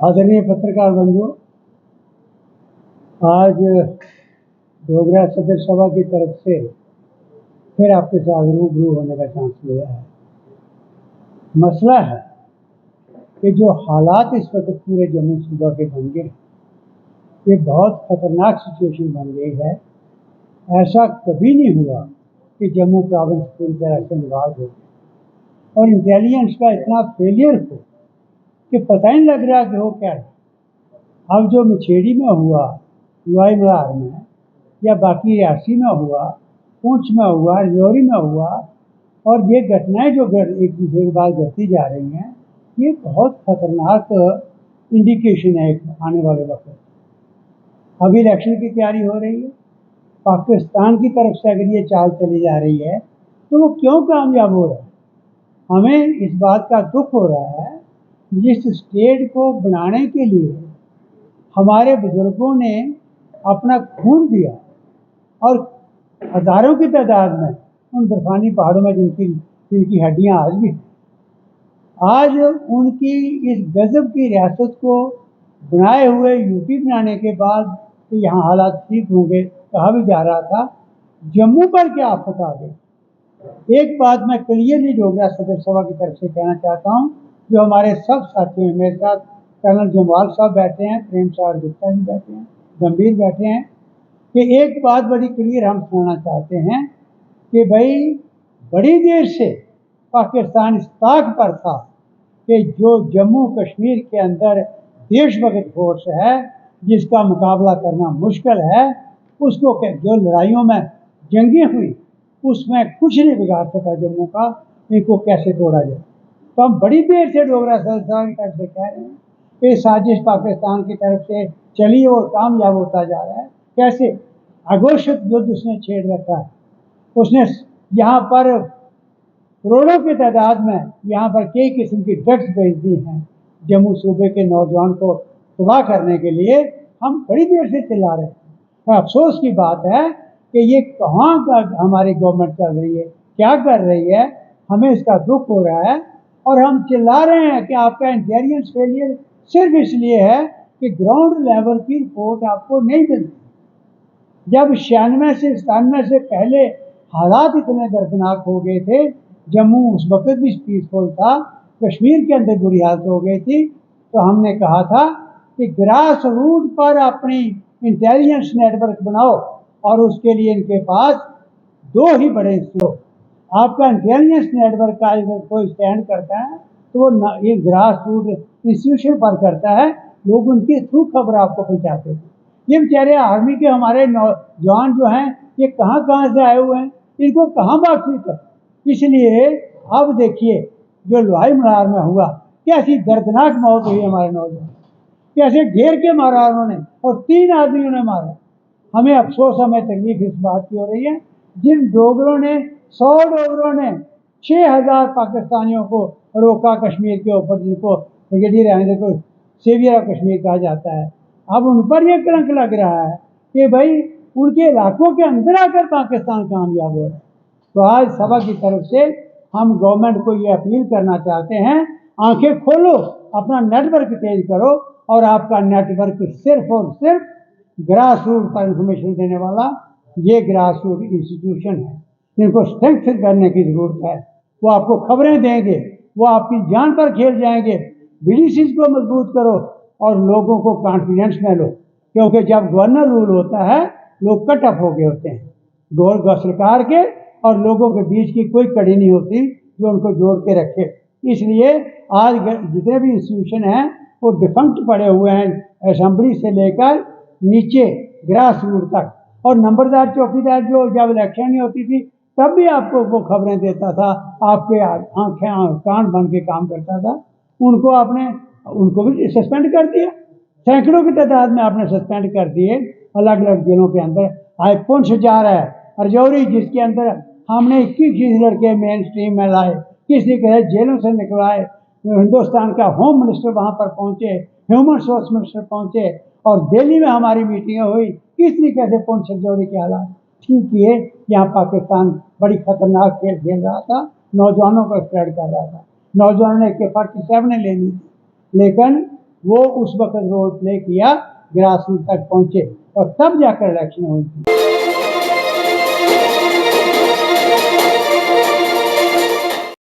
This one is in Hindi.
आदरणीय पत्रकार बंधु, आज डोगरा सदर सभा की तरफ से फिर आपके साथ रूबरू होने का चांस मिला है। मसला है कि जो हालात इस वक्त पूरे जम्मू सूबा के बन गए, ये बहुत खतरनाक सिचुएशन बन गई है। ऐसा कभी नहीं हुआ कि जम्मू प्रोविंस पूरी तरह से निवाज हो और इंटेलिजेंस का इतना फेलियर हो कि पता ही नहीं लग रहा कि हो क्या है। अब जो मछेड़ी में हुआ, लोई मलार में या बाकी रियासी में हुआ, पुंछ में हुआ, राजौरी में हुआ, और ये घटनाएं जो एक दूसरे के बाद घटती जा रही हैं, ये बहुत खतरनाक इंडिकेशन है आने वाले वक्त। अभी इलेक्शन की तैयारी हो रही है, पाकिस्तान की तरफ से अगर ये चाल चली जा रही है तो वो क्यों कामयाब हो रहा है। हमें इस बात का दुख हो रहा है, जिस स्टेट को बनाने के लिए हमारे बुजुर्गों ने अपना खून दिया और हजारों की तादाद में उन बर्फानी पहाड़ों में जिनकी हड्डियां आज भी, आज उनकी इस गजब की रियासत को बनाए हुए यूपी बनाने के बाद कि यहाँ हालात ठीक होंगे कहा भी जा रहा था, जम्मू पर क्या आफत आ गई। एक बात मैं क्लियरली डोगरा सदर सभा की तरफ से कहना चाहता हूँ, जो हमारे सब साथी हैं, मेरे साथ कर्नल जमवाल साहब बैठे हैं, प्रेम सागर गुप्ता जी बैठे हैं, गंभीर बैठे हैं, कि एक बात बड़ी क्लियर हम सुनना चाहते हैं कि भाई बड़ी देर से पाकिस्तान इस ताक पर था कि जो जम्मू कश्मीर के अंदर देशभक्त फोर्स है जिसका मुकाबला करना मुश्किल है, उसको जो लड़ाइयों में जंगें हुई उसमें कुछ नहीं बिगाड़ सका जम्मू का, इनको कैसे तोड़ा जाए। तो हम बड़ी देर से डोगरा संस्थान की तरफ से कह रहे हैं कि साजिश पाकिस्तान की तरफ से चली और कामयाब होता जा रहा है। कैसे अघोषित युद्ध उसने छेड़ रखा है। उसने यहाँ पर करोड़ों की तादाद में यहाँ पर कई किस्म की ड्रग्स भेज दी हैं जम्मू सूबे के नौजवान को तबाह करने के लिए। हम बड़ी देर से चिल्ला रहे हैं। अफसोस की बात है कि ये कहाँ का हमारी गवर्नमेंट चल रही है, क्या कर रही है, हमें इसका दुख हो रहा है। और हम चिल्ला रहे हैं कि आपका इंटेलिजेंस फेलियर सिर्फ इसलिए है कि ग्राउंड लेवल की रिपोर्ट आपको नहीं मिलती। जब 96 से 97 से पहले हालात इतने दर्दनाक हो गए थे, जम्मू उस वक्त भी पीसफुल था, कश्मीर के अंदर बुरी हालत हो गई थी, तो हमने कहा था कि ग्रास रूट पर अपनी इंटेलिजेंस नेटवर्क बनाओ और उसके लिए इनके पास दो ही बड़े स्रोत। आपका इंटेलिजेंस नेटवर्क का अगर कोई स्टैंड करता है तो वो ये ग्रास रूट इंस्टीट्यूशन पर करता है, लोग उनके थ्रू खबर आपको पहुंचाते थे। ये बेचारे आर्मी के हमारे नौजवान जो हैं, ये कहाँ कहाँ से आए हुए हैं, इनको कहाँ बातचीत है। इसलिए अब देखिए जो लोई मलार में हुआ, कैसी दर्दनाक मौत हुई हमारे नौजवान, कैसे घेर के मारा उन्होंने और 3 आदमियों ने मारा। हमें अफसोस, हमें तकलीफ इस बात की हो रही है, जिन डोगरों ने 100 डोगरों ने 6000 पाकिस्तानियों को रोका कश्मीर के ऊपर, जिनको ब्रिगेडियर अहमद को सेवियर ऑफ कश्मीर कहा जाता है। अब उन पर यह कलंक लग रहा है कि भाई उनके इलाकों के अंदर आकर पाकिस्तान कामयाब हो रहा है। तो आज सभा की तरफ से हम गवर्नमेंट को ये अपील करना चाहते हैं, आंखें खोलो, अपना नेटवर्क तेज करो, और आपका नेटवर्क सिर्फ और सिर्फ ग्रास रूट पर इंफॉर्मेशन देने वाला ये ग्रास रूट इंस्टीट्यूशन है, इनको स्ट्रेंथ करने की जरूरत है। वो आपको खबरें देंगे, वो आपकी जान पर खेल जाएंगे। बीडीसी को मजबूत करो और लोगों को कॉन्फिडेंस में लो, क्योंकि जब गवर्नर रूल होता है लोग कट ऑफ हो गए होते हैं। सरकार के और लोगों के बीच की कोई कड़ी नहीं होती जो उनको जोड़ के रखे। इसलिए आज जितने भी इंस्टीट्यूशन हैं वो डिफंक्ट पड़े हुए हैं, असेंबली से लेकर नीचे ग्रास रूट तक। और नंबरदार चौकीदार जो जब इलेक्शन नहीं होती थी तब भी आपको वो खबरें देता था, आपके आंखें कान बन के काम करता था, उनको भी सस्पेंड कर दिया। सैकड़ों की तादाद में आपने सस्पेंड कर दिए अलग अलग जेलों के अंदर। आज पुंछ जा रहा है, राजौरी जिसके अंदर हमने 21 लड़के मेन स्ट्रीम में लाए, किसी के जेलों से निकलवाए, हिंदुस्तान का होम मिनिस्टर वहां पर पहुंचे, ह्यूमन रिसोर्स मिनिस्टर पहुंचे, और दिल्ली में हमारी मीटिंग हुई। किस तरीके से पुंछ राजौरी के हालात ठीक किए। यहाँ पाकिस्तान बड़ी खतरनाक खेल खेल रहा था, नौजवानों को स्प्रेड कर रहा था, नौजवानों ने AK-47 ले ली थी, लेकिन वो उस वक्त रोल प्ले किया, ग्रास रूट तक पहुंचे और तब जाकर इलेक्शन हुई थी।